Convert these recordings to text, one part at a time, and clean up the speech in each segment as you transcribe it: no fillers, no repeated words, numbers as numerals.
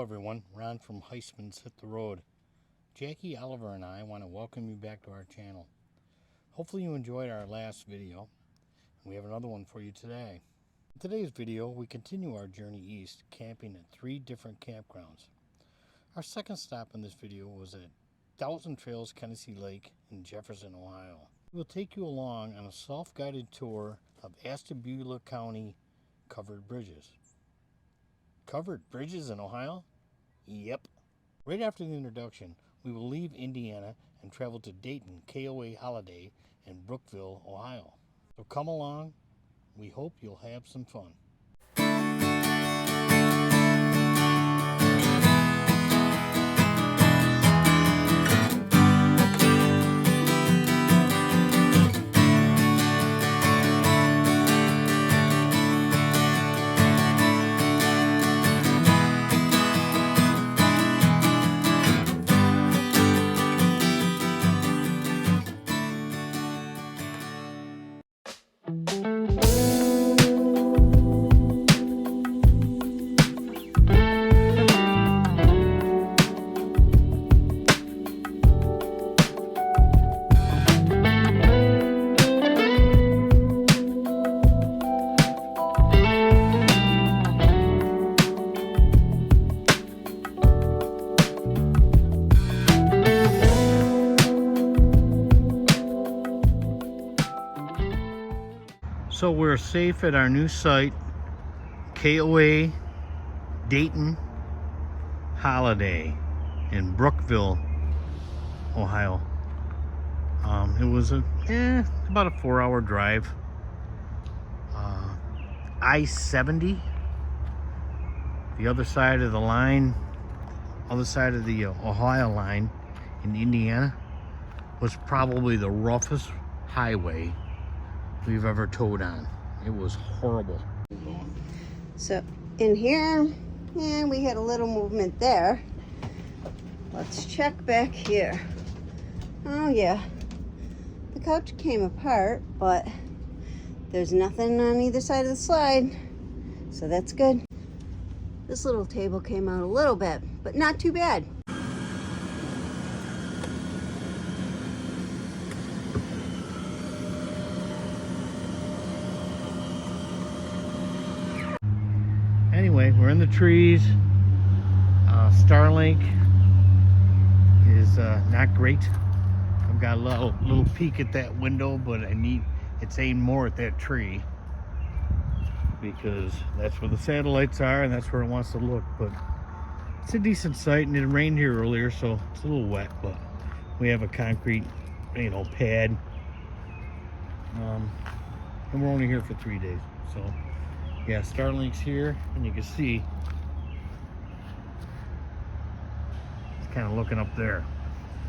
everyone, Ron from HEISTMAN'S Hit the Road. Jacki, Oliver, and I want to welcome you back to our channel. Hopefully you enjoyed our last video. We have another one for you today. In today's video, we continue our journey east, camping at 3 different campgrounds. Our second stop in this video was at Thousand Trails Kenisee Lake in Jefferson, Ohio. We will take you along on a self-guided tour of Ashtabula County covered bridges. Covered bridges in Ohio? Yep. Right after the introduction, we will leave Indiana and travel to Dayton KOA Holiday in Brookville, Ohio. So come along. We hope you'll have some fun. So we're safe at our new site, KOA Dayton Holiday in Brookville, Ohio. It was about a 4-hour drive. I-70, the other side of the line, other side of the Ohio line in Indiana, was probably the roughest highway we've ever towed on. It was horrible. So in here, we had a little movement there. Let's check back here. Oh yeah, the couch came apart, but there's nothing on either side of the slide, so that's good. This little table came out a little bit, but not too bad. Anyway, we're in the trees. Starlink is not great. I've got a little peek at that window, but it's aimed more at that tree because that's where the satellites are and that's where it wants to look. But it's a decent site, and it rained here earlier, so it's a little wet. But we have a concrete, pad, and we're only here for 3 days, so. Yeah, Starlink's here, and you can see it's kind of looking up there.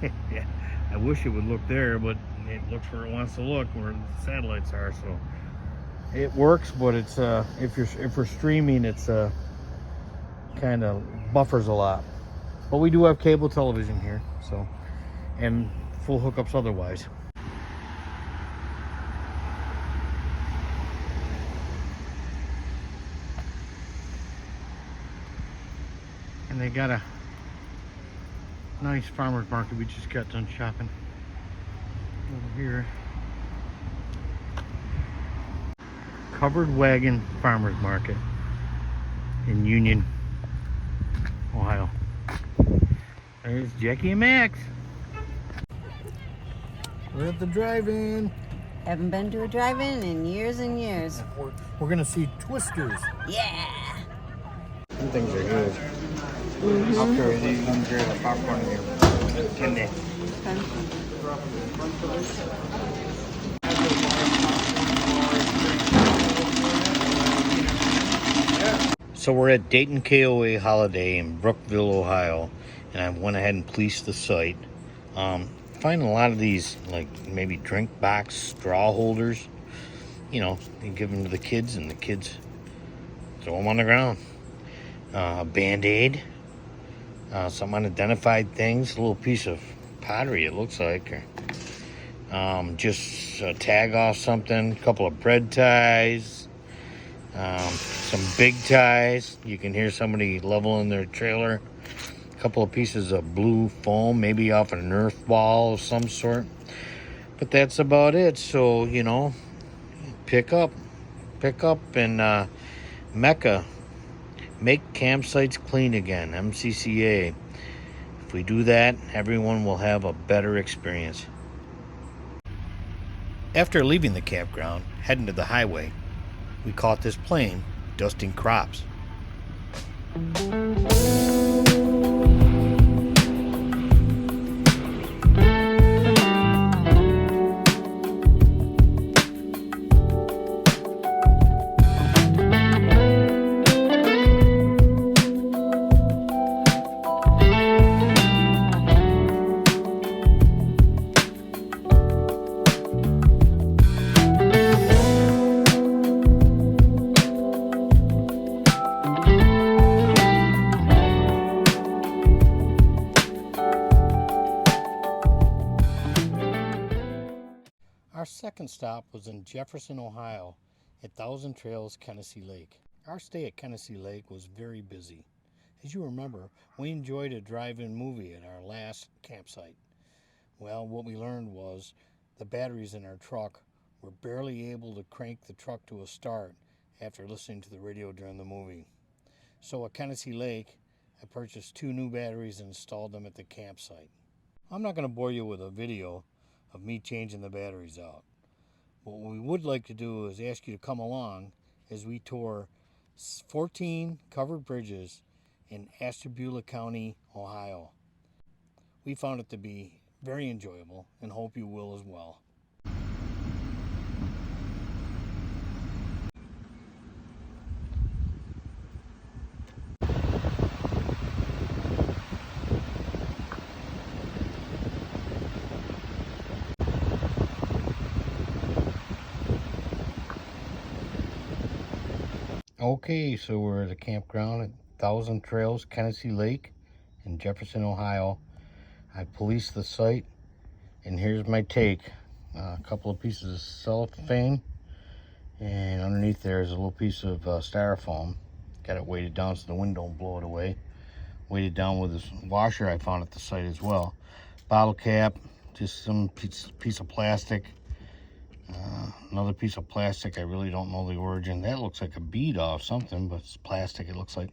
Yeah, I wish it would look there, but it looks where it wants to look, where the satellites are. So it works, but it's if we're streaming, it's kind of buffers a lot. But we do have cable television here, so, and full hookups otherwise. And they got a nice farmer's market. We just got done shopping over here. Covered wagon farmer's market in Union, Ohio. There's Jacki and Max. We're at the drive-in. Haven't been to a drive-in in years and years. We're gonna see Twisters. Yeah. Some things are huge. I'll carry these. You can carry the popcorn here. Can they? So we're at Dayton KOA Holiday in Brookville, Ohio, and I went ahead and policed the site. Finding a lot of these, like maybe drink box straw holders. You give them to the kids, and the kids throw them on the ground. A Band-Aid. Some unidentified things, a little piece of pottery it looks like, or just tag off something, a couple of bread ties, Some big ties. You can hear somebody leveling their trailer. A couple of pieces of blue foam, maybe off an earth ball of some sort. But that's about it. So, you know, pick up and Mecca. Make campsites clean again, MCCA. If we do that, everyone will have a better experience. After leaving the campground, heading to the highway, we caught this plane dusting crops. Our second stop was in Jefferson, Ohio, at Thousand Trails Kenisee Lake. Our stay at Kenisee Lake was very busy. As you remember, we enjoyed a drive-in movie at our last campsite. Well, what we learned was the batteries in our truck were barely able to crank the truck to a start after listening to the radio during the movie. So at Kenisee Lake, I purchased 2 new batteries and installed them at the campsite. I'm not going to bore you with a video of me changing the batteries out. But what we would like to do is ask you to come along as we tour 14 covered bridges in Ashtabula County, Ohio. We found it to be very enjoyable and hope you will as well. Okay, so we're at a campground at Thousand Trails Kenisee Lake in Jefferson, Ohio. I policed the site, and here's my take. A couple of pieces of cellophane, and underneath there is a little piece of styrofoam. Got it weighted down so the wind don't blow it away. Weighted down with this washer I found at the site as well. Bottle cap, just some piece of plastic. Another piece of plastic, I really don't know the origin. That looks like a bead off something, but it's plastic, it looks like.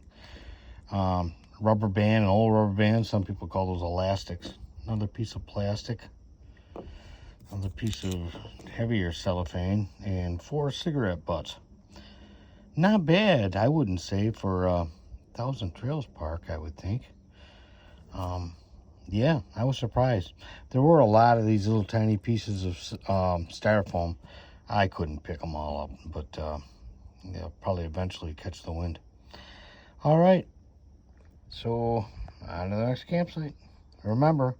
Rubber band, an old rubber band. Some people call those elastics. Another piece of plastic. Another piece of heavier cellophane. And 4 cigarette butts. Not bad, I wouldn't say, for Thousand Trails Park, I would think. Yeah, I was surprised. There were a lot of these little tiny pieces of styrofoam. I couldn't pick them all up, but they'll probably eventually catch the wind. All right, so on to the next campsite. Remember,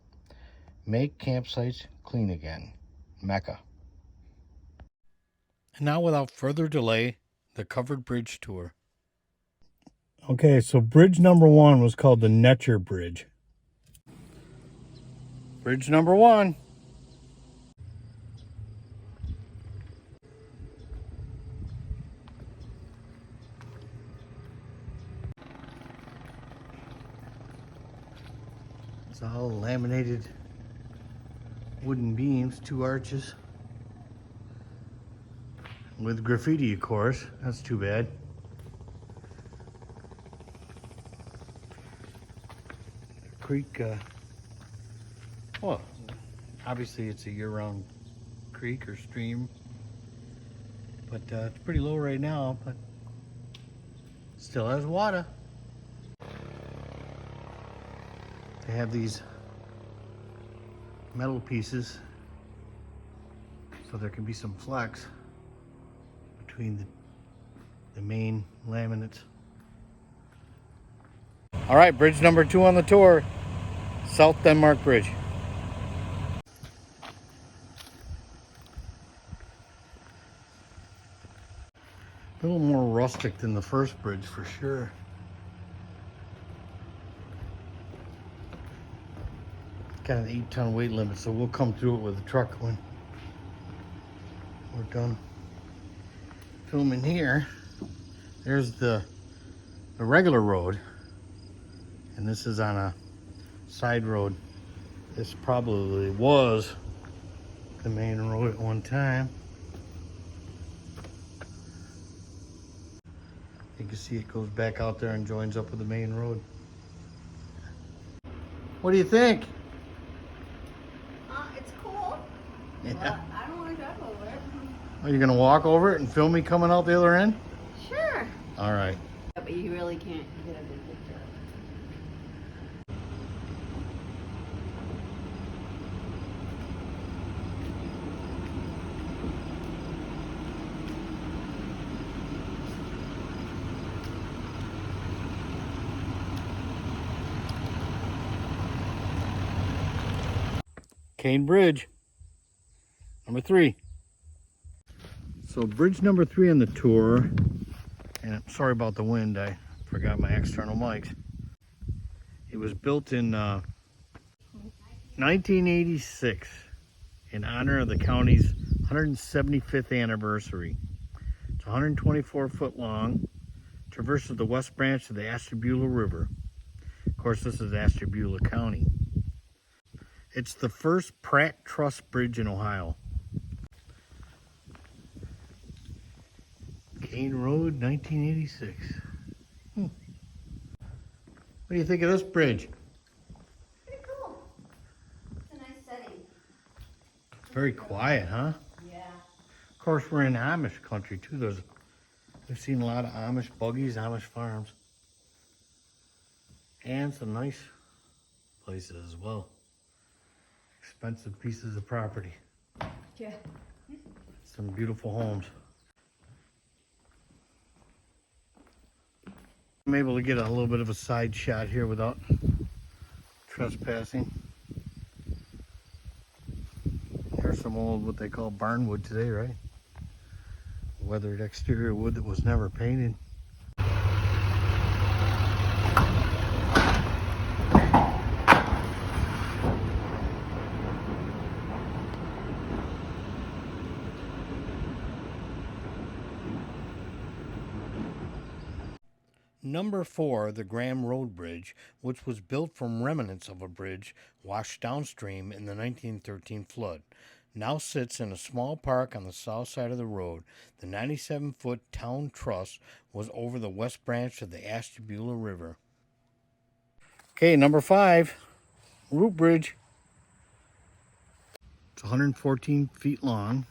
make campsites clean again. Mecca. And now, without further delay, the covered bridge tour. Okay, so bridge number 1 was called the Netcher Bridge. Bridge number 1. It's all laminated wooden beams, 2 arches. With graffiti, of course. That's too bad. Creek, well, obviously it's a year-round creek or stream, but it's pretty low right now, but still has water. They have these metal pieces so there can be some flex between the main laminates. All right, bridge number 2 on the tour, South Denmark Bridge. A little more rustic than the first bridge for sure. Got an 8-ton weight limit, so we'll come through it with a truck when we're done filming here. There's the regular road, and this is on a side road. This probably was the main road at one time. You can see it goes back out there and joins up with the main road. What do you think? It's cool. Yeah. But I don't want to drive over it. Are you gonna walk over it and film me coming out the other end? Sure. All right. But you really can't get a good picture. Cane Bridge, number 3. So bridge number 3 on the tour, and I'm sorry about the wind, I forgot my external mics. It was built in 1986 in honor of the county's 175th anniversary. It's 124 foot long, traverses the west branch of the Ashtabula River. Of course, this is Ashtabula County. It's the first Pratt Truss Bridge in Ohio. Cane Road, 1986. What do you think of this bridge? Pretty cool. It's a nice setting. Very quiet, huh? Yeah. Of course, we're in Amish country too. We've seen a lot of Amish buggies, Amish farms, and some nice places as well. Expensive pieces of property. Yeah. Some beautiful homes. I'm able to get a little bit of a side shot here without trespassing. There's some old, what they call barnwood today, right? Weathered exterior wood that was never painted. Number 4, the Graham Road Bridge, which was built from remnants of a bridge washed downstream in the 1913 flood, now sits in a small park on the south side of the road. The 97-foot town truss was over the west branch of the Ashtabula River. Okay, number 5, Root Bridge. It's 114 feet long.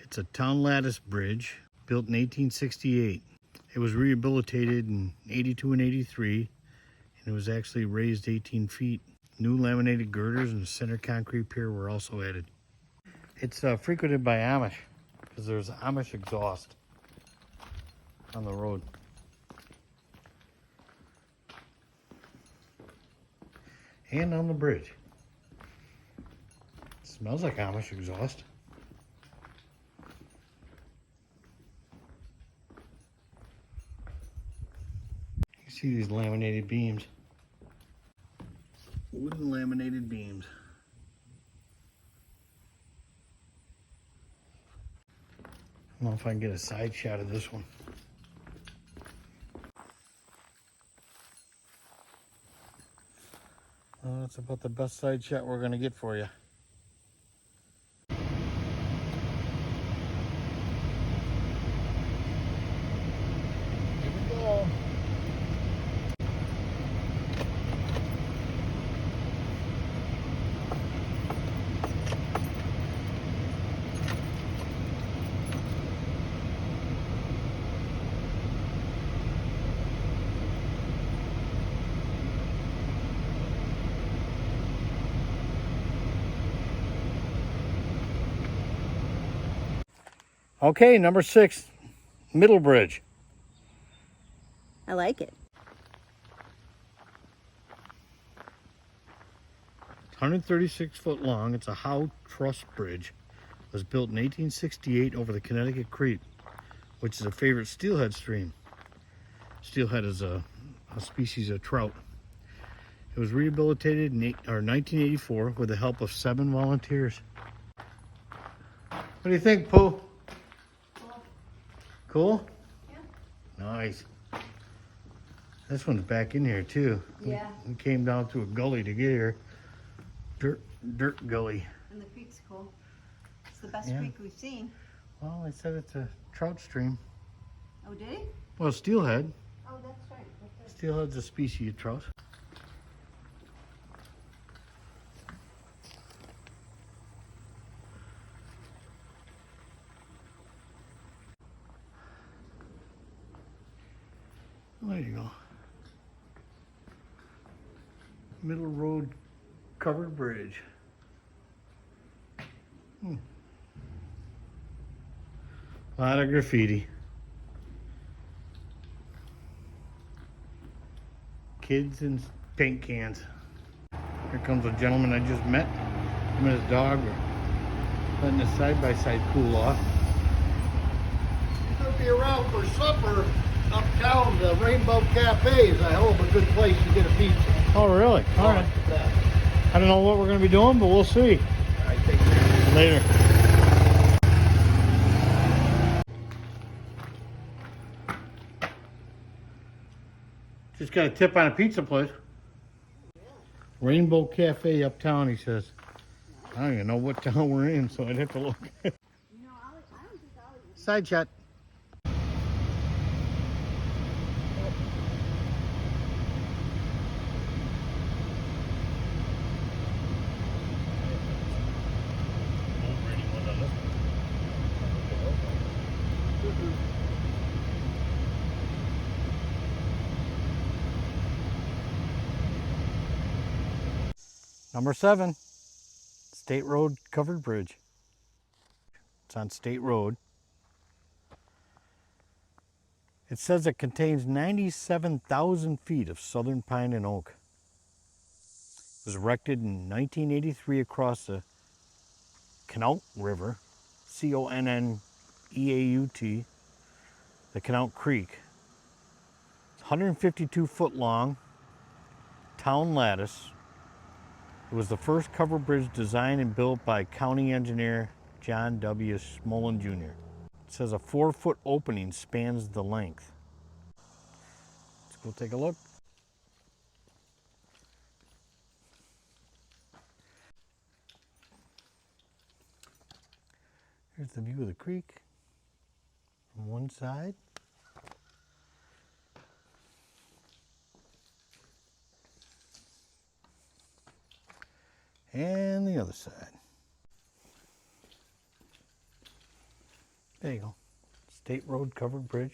It's a town lattice bridge built in 1868. It was rehabilitated in 82 and 83, and it was actually raised 18 feet. New laminated girders and a center concrete pier were also added. It's frequented by Amish because there's Amish exhaust on the road. And on the bridge. It smells like Amish exhaust. See these laminated beams. Wooden laminated beams. I don't know if I can get a side shot of this one. Well, that's about the best side shot we're going to get for you. Here we go. Okay, number 6, Middle Bridge. I like it. 136 foot long. It's a Howe Truss Bridge. It was built in 1868 over the Connecticut Creek, which is a favorite steelhead stream. Steelhead is a species of trout. It was rehabilitated in 1984 with the help of 7 volunteers. What do you think, Pooh? Cool. Cool? Yeah. Nice. This one's back in here too. Yeah. We came down through a gully to get here. Dirt gully. And the creek's cool. It's the best Yeah. creek we've seen. Well, they said it's a trout stream. Oh, did he? Well, steelhead. Oh, that's right. Steelhead's a species of trout. There you go. Middle road covered bridge. A lot of graffiti. Kids and paint cans. Here comes a gentleman I just met. Him and his dog are letting the side-by-side cool off. He's going to be around for supper uptown. The Rainbow Cafe is, I hope, a good place to get a pizza. Oh, really? All right. I don't know what we're going to be doing, but we'll see. All right, take care. Later. Just got a tip on a pizza place. Rainbow Cafe uptown, he says. I don't even know what town we're in, so I'd have to look. I don't think I'll eat. Side shot. Number 7, State Road Covered Bridge. It's on State Road. It says it contains 97,000 feet of southern pine and oak. It was erected in 1983 across the Connaught River, C-O-N-N-E-A-U-T, the Connaught Creek. It's 152 foot long, town lattice. It was the first covered bridge designed and built by county engineer John W. Smolin Jr. It says a 4-foot opening spans the length. Let's go take a look. Here's the view of the creek from one side. And the other side. There you go. State Road Covered Bridge.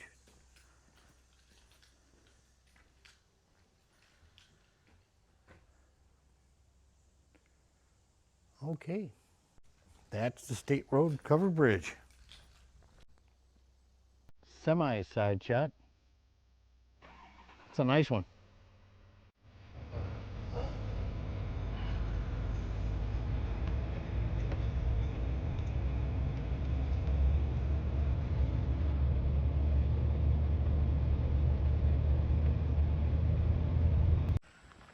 Okay. That's the State Road Covered Bridge. Semi-side shot. It's a nice one.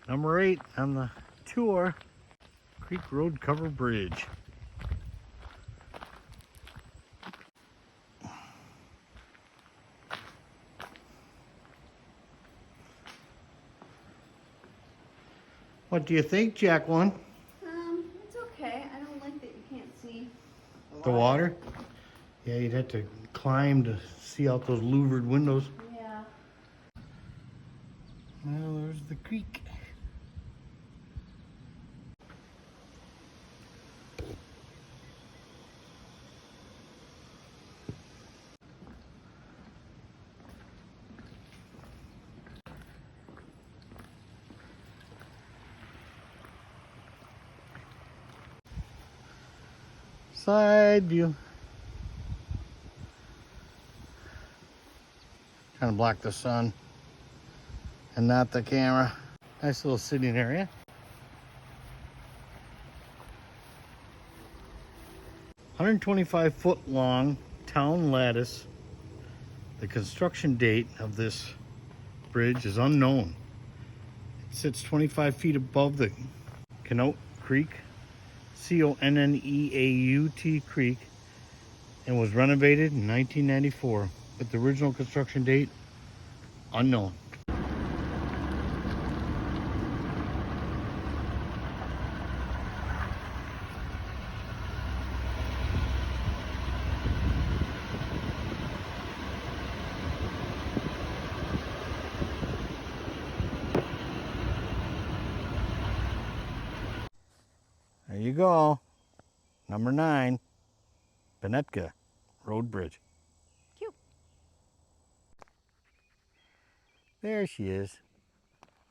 Number 8 on the tour, Creek Road Covered Bridge. What do you think, Jacqueline? It's okay. I don't like that you can't see The water? Yeah, you'd have to climb to see out those louvered windows. Yeah. Well, there's the creek. Side view. Trying to block the sun and not the camera. Nice little sitting area. "125-foot long town lattice. The construction date of this bridge is unknown. It sits 25 feet above the Connaught Creek, C-O-N-N-E-A-U-T Creek, and was renovated in 1994, but the original construction date unknown. There you go. Number 9, Benetka Road Bridge. Cute. There she is.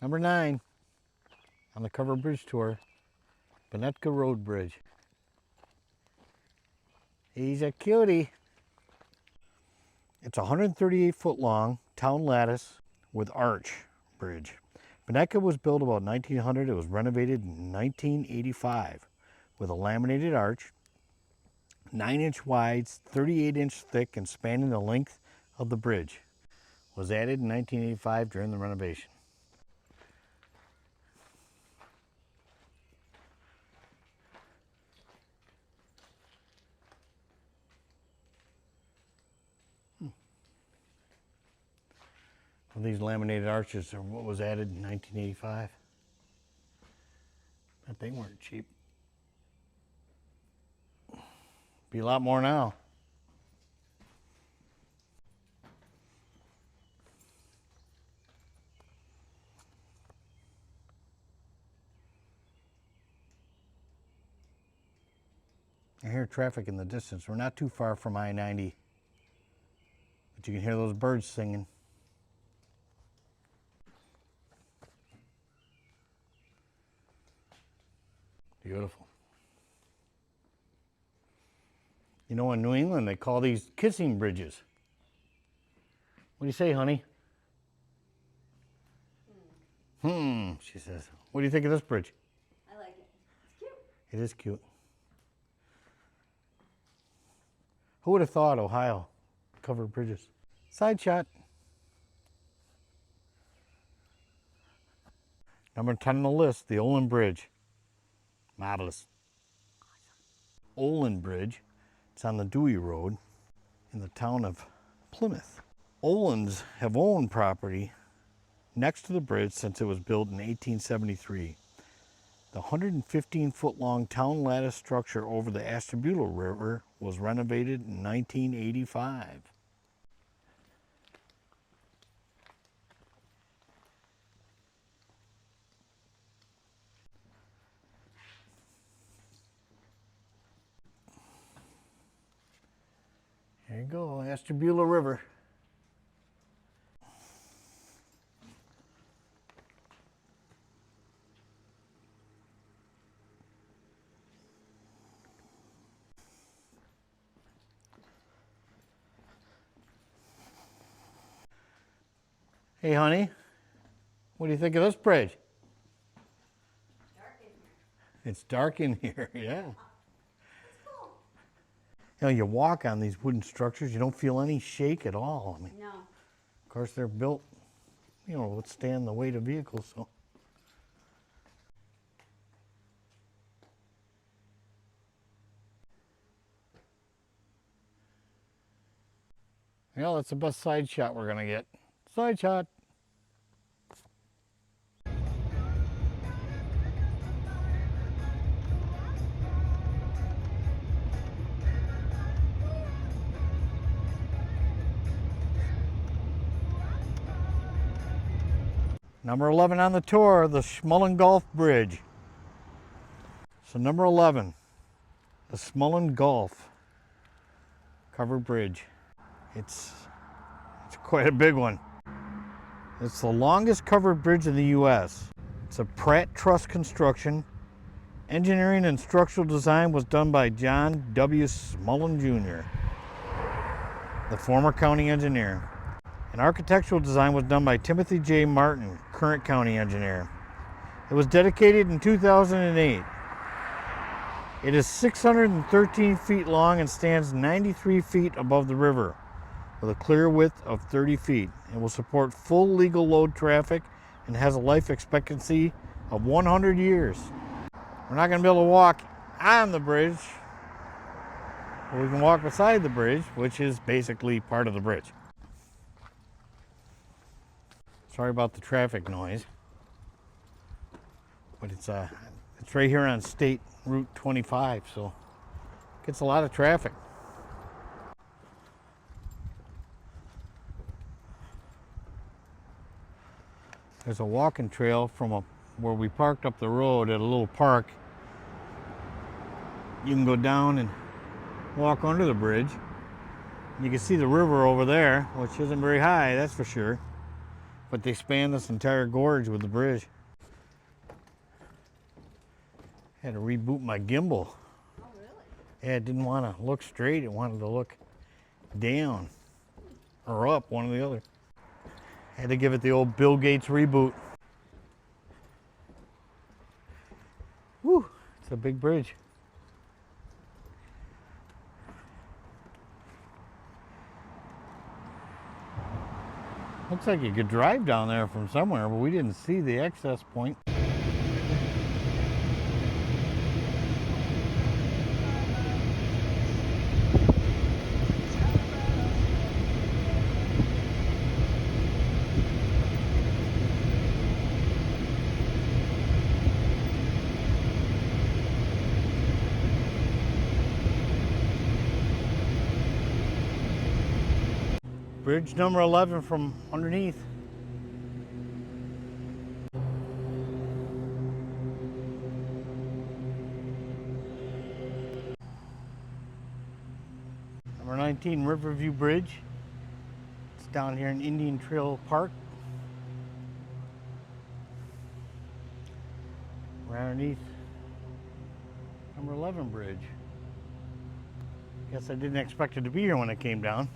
Number 9 on the covered bridge tour, Benetka Road Bridge. He's a cutie. It's a 138-foot long town lattice with arch bridge. Benetka was built about 1900. It was renovated in 1985 with a laminated arch, 9-inch wide, 38-inch thick, and spanning the length of the bridge. Was added in 1985 during the renovation. Well, these laminated arches are what was added in 1985. But they weren't cheap. Be a lot more now. I hear traffic in the distance. We're not too far from I-90, but you can hear those birds singing. Beautiful. You know, in New England, they call these kissing bridges. What do you say, honey? She says. What do you think of this bridge? I like it. It's cute. It is cute. Who would have thought Ohio covered bridges? Side shot. Number 10 on the list, the Olin Bridge. Marvelous. Olin Bridge. It's on the Dewey Road in the town of Plymouth. Olins have owned property next to the bridge since it was built in 1873. The 115-foot long town lattice structure over the Ashtabula River was renovated in 1985. There you go, Ashtabula River. Hey, honey, what do you think of this bridge? Dark in here. It's dark in here, yeah. It's cool. You know, you walk on these wooden structures, you don't feel any shake at all. I mean, No. of course, they're built, you know, to withstand the weight of vehicles, so. Well, that's the best side shot we're gonna get. Side shot. Number 11 on the tour, the Smullen Gulf Bridge. So number 11, the Smullen Gulf covered bridge. It's quite a big one. It's the longest covered bridge in the U.S. It's a Pratt Truss construction. Engineering and structural design was done by John W. Smullen Jr., the former county engineer. And architectural design was done by Timothy J. Martin, current county engineer. It was dedicated in 2008. It is 613 feet long and stands 93 feet above the river with a clear width of 30 feet. It will support full legal load traffic and has a life expectancy of 100 years. We're not going to be able to walk on the bridge, or we can walk beside the bridge, which is basically part of the bridge. Sorry about the traffic noise, but it's right here on State Route 25, so it gets a lot of traffic. There's a walking trail from where we parked up the road at a little park. You can go down and walk under the bridge. You can see the river over there, which isn't very high, that's for sure. But they span this entire gorge with the bridge. Had to reboot my gimbal. Oh, really? Yeah, it didn't want to look straight, it wanted to look down or up, one or the other. Had to give it the old Bill Gates reboot. Whew, it's a big bridge. Looks like you could drive down there from somewhere, but we didn't see the access point. Bridge number 11 from underneath. Number 19, Riverview Bridge. It's down here in Indian Trail Park. We're underneath number 11 bridge. Guess I didn't expect it to be here when it came down.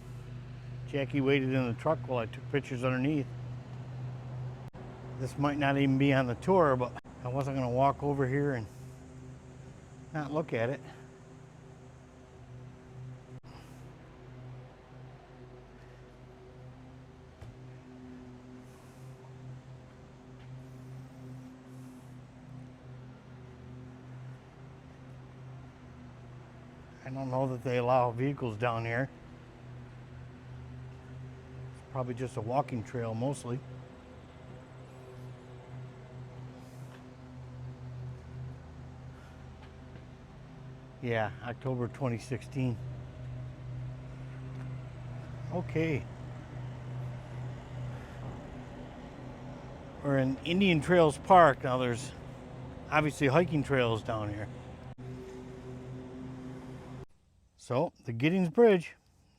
Jackie waited in the truck while I took pictures underneath. This might not even be on the tour, but I wasn't going to walk over here and not look at it. I don't know that they allow vehicles down here. Probably just a walking trail mostly. Yeah, October 2016. Okay. We're in Indian Trails Park. Now there's obviously hiking trails down here. So, the Giddings Bridge,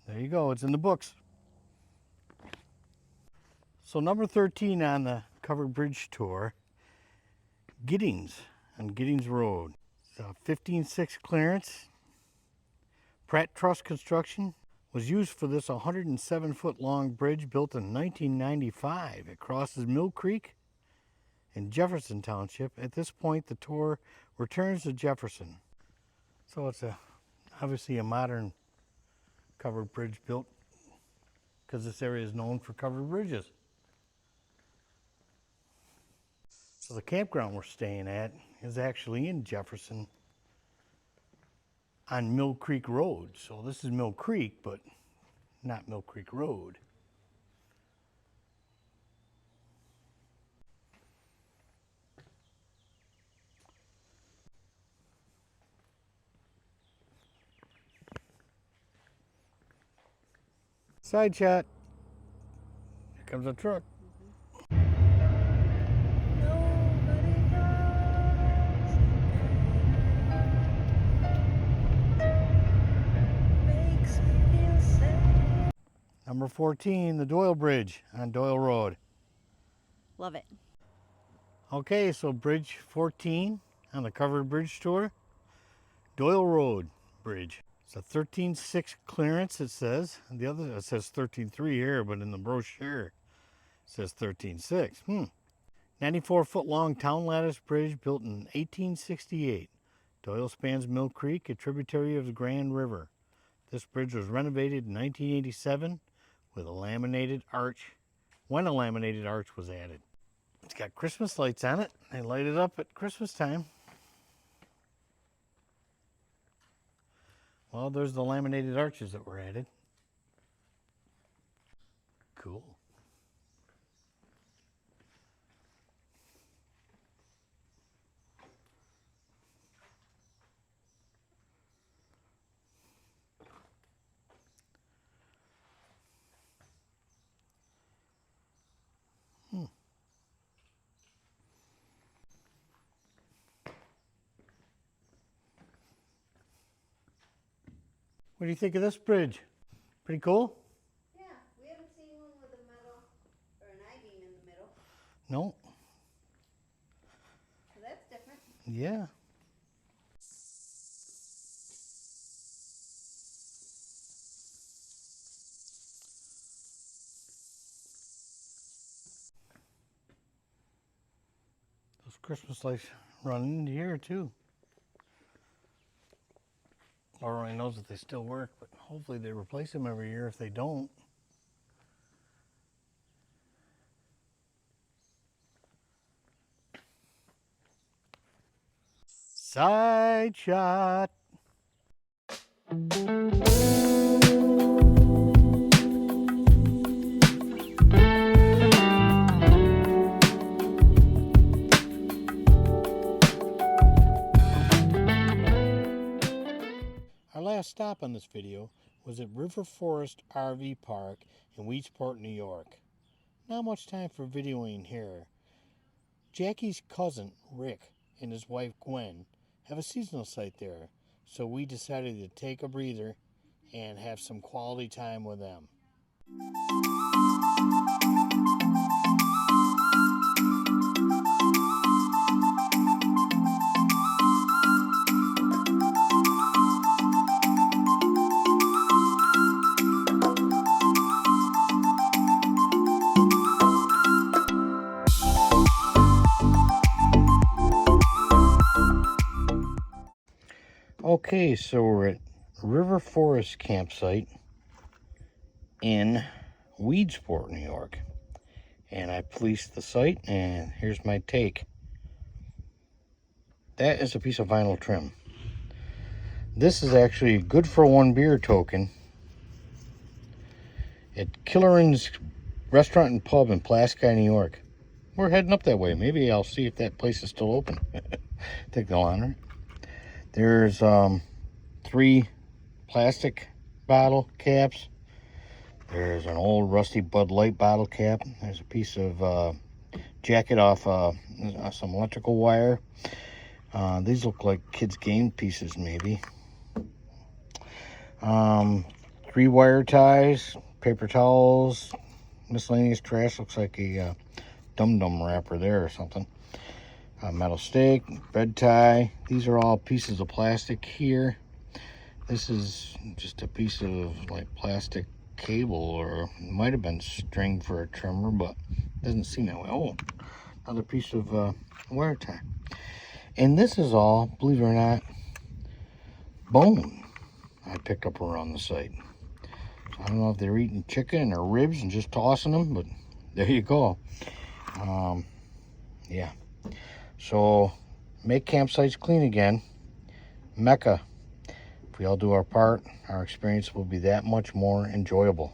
there you go, it's in the books. So number 13 on the covered bridge tour, Giddings on Giddings Road. It's a 15.6 clearance. Pratt Truss construction was used for this 107-foot long bridge built in 1995. It crosses Mill Creek in Jefferson Township. At this point, the tour returns to Jefferson. So it's obviously a modern covered bridge built because this area is known for covered bridges. So the campground we're staying at is actually in Jefferson on Mill Creek Road. So this is Mill Creek, but not Mill Creek Road. Side shot. Here comes a truck. Number 14, the Doyle Bridge on Doyle Road. Love it. Okay, so Bridge 14 on the covered bridge tour, Doyle Road Bridge. It's a 13.6 clearance, it says. And the other, it says 13.3 here, but in the brochure it says 13.6. 94-foot long town lattice bridge built in 1868. Doyle spans Mill Creek, a tributary of the Grand River. This bridge was renovated in 1987 with a laminated arch, when a laminated arch was added. It's got Christmas lights on it. They light it up at Christmas time. Well, there's the laminated arches that were added. Cool. What do you think of this bridge? Pretty cool? Yeah, we haven't seen one with a metal or an I-beam in the middle, No? so that's different. Yeah. Those Christmas lights running into here too. Lord only knows if they still work, but hopefully they replace them every year. If they don't, side shot. Our last stop on this video was at River Forest RV Park in Weedsport, New York. Not much time for videoing here. Jacki's cousin, Rick, and his wife, Gwen, have a seasonal site there, so we decided to take a breather and have some quality time with them. Okay, so we're at River Forest campsite in Weedsport, New York. And I policed the site, and here's my take. That is a piece of vinyl trim. This is actually good for one beer token at Killeran's Restaurant and Pub in Pulaski, New York. We're heading up that way. Maybe I'll see if that place is still open. Take the honor. There's 3 plastic bottle caps. There's an old rusty Bud Light bottle cap. There's a piece of jacket off some electrical wire. These look like kids' game pieces, maybe. 3 wire ties, paper towels, miscellaneous trash. Looks like a dum-dum wrapper there or something. A metal stake, bed tie. These are all pieces of plastic here. This is just a piece of like plastic cable, or it might have been string for a trimmer, but it doesn't seem that way. Oh, another piece of wire tie. And this is all, believe it or not, bone I picked up around the site. So I don't know if they're eating chicken or ribs and just tossing them, but there you go. Yeah. So, make campsites clean again. Mecca. If we all do our part, our experience will be that much more enjoyable.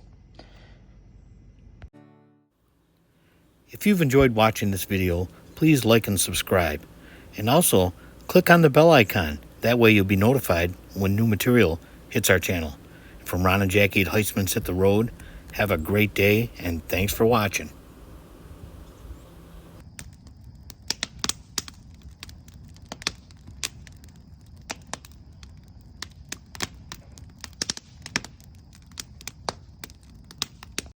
If you've enjoyed watching this video, please like and subscribe. And also, click on the bell icon. That way you'll be notified when new material hits our channel. From Ron and Jacki at HEISTMAN'S Hit the Road, have a great day, and thanks for watching.